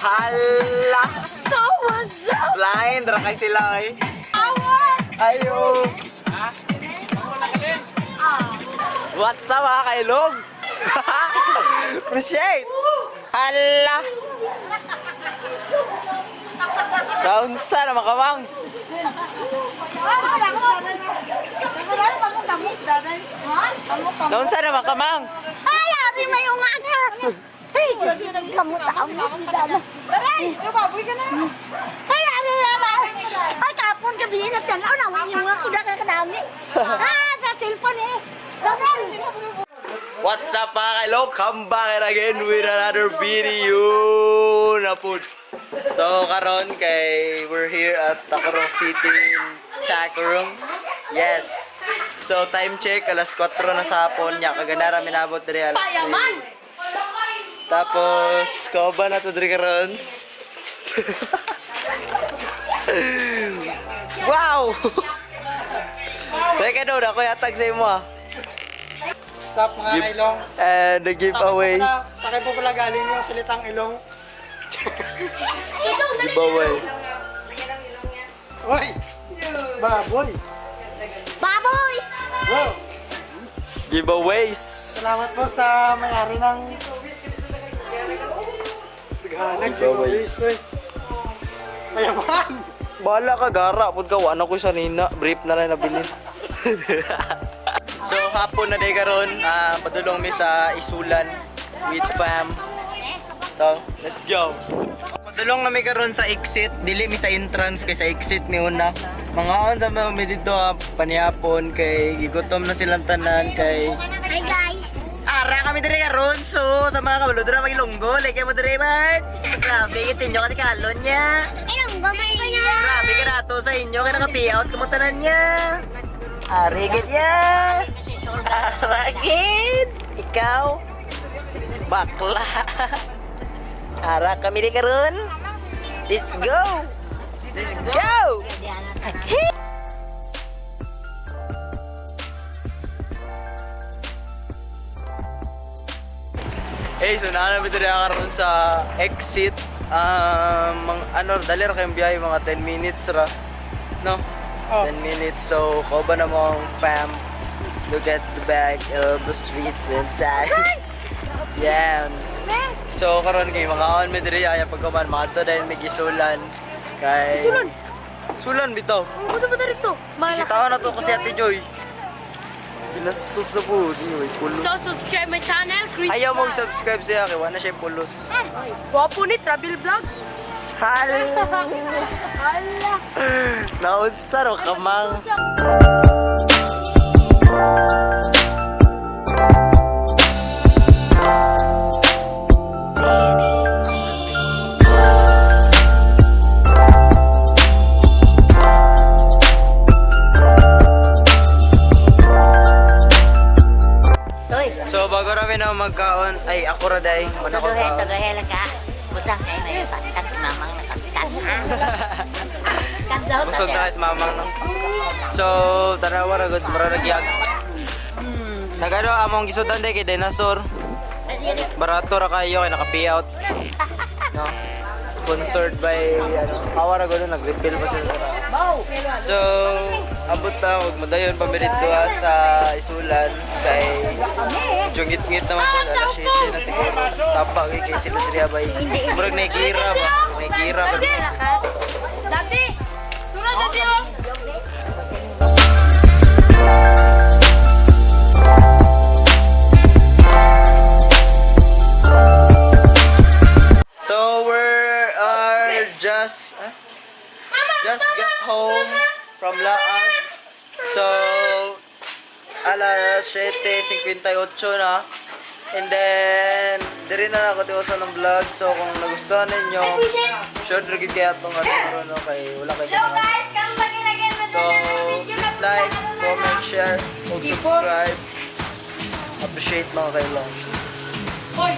Hala! So what's up? Lain, rakay sila eh. Awan! Ayo! What's up mga kailog? Appreciate! Hala! Kaunsa na makamang? Kaunsa na makamang? Ay, abi may yung anak! Hey, kamu tahu di dalam. Ay, baboy ka na. Ay, abi naman. Ay, kapon gabi na tanaw na yung mga kuda ka kadami. Sa cellphone eh. What's up mga kailog? Come back again with another video na po. So karon kay we're here at Tacorong City in Tacorong. Yes. So time check alas 4 na sa hapon nya kaganda ra minabot diri alas. Payaman. Tapos kauban na to diri karon. Wow. Teka daw ako yatag sa imo ah. What's up mga kailong? And the giveaway. Sa akin po pala galing yung salitang ilong. Giveaway. Oy! Baboy! Baboy! Wow! Giveaways. Salamat po sa may-ari ng... Bighanag, giveaways. Mayaman! Bala ka gara pud ka wala ko sa nina brief na lang nabili. So hapon na day karon padulong mi sa Isulan with fam. So let's go. Padulong na mi karon sa exit, dili mi sa entrance kay sa exit mi una. Mga on sa mga mi dito panihapon kay gigutom na silang tanan kay Hi guys! ara kami dire karon so sa mga kabalo dira magilonggo like mo dire man. Grabe gitin nyo kasi kalon niya. Ayun, gamay ko niya! Grabe ka na to sa inyo, kaya naka-payout kumutanan niya. Arigid niya. Aragid. Ikaw. Bakla. Ara kami di karon. Let's go. Let's go. Hey, so naanapit rin karon sa exit. Dali ra kayong biyahe mga 10 minutes ra. No? Oh. 10 minutes. So, ko ba namang fam? Look at the back of the streets in town. Yeah. So, karon kay mga on mi diri ay pagkaman mga to dahil may gisulan kay Sulan. Sulan bitaw. Ano ba dito? Sitaw na to kasi Ate Joy. Ginastos na po. So, subscribe my channel, Chris. Ayaw mong subscribe siya kay wala siya pulos. Wapo ni travel vlog. Hala. Hala. Naunsa ro kamang. So bago namin na magkaon, ay ako ra day, manako ka. Tuduhe lang ka. Busang kayo na yung patak si mamang nakaptan. Kandaw Busog na guys, mamang no. So tara wara gud mura nagyag. Nagano among gisudan day kay dinosaur. Barato ra kayo kay naka-payout. No. Sponsored by Awara gud nag-refill pa sila. So abot na og madayon pa mi dito sa Isulan kay jungit-ngit naman po alas 7 na siguro. Tapa kay sila diri bay. Murag may gira ba? May gira ba? Dati. Turun sa tiyo. So we are just got home from Laag. So alas 7:58 na. And then diri na ako tiwasan ng vlog. So kung nagustuhan ninyo, share rin kaya itong no kay wala kayo na. So please like, comment, share, and subscribe. Appreciate mga kailong. Hoy,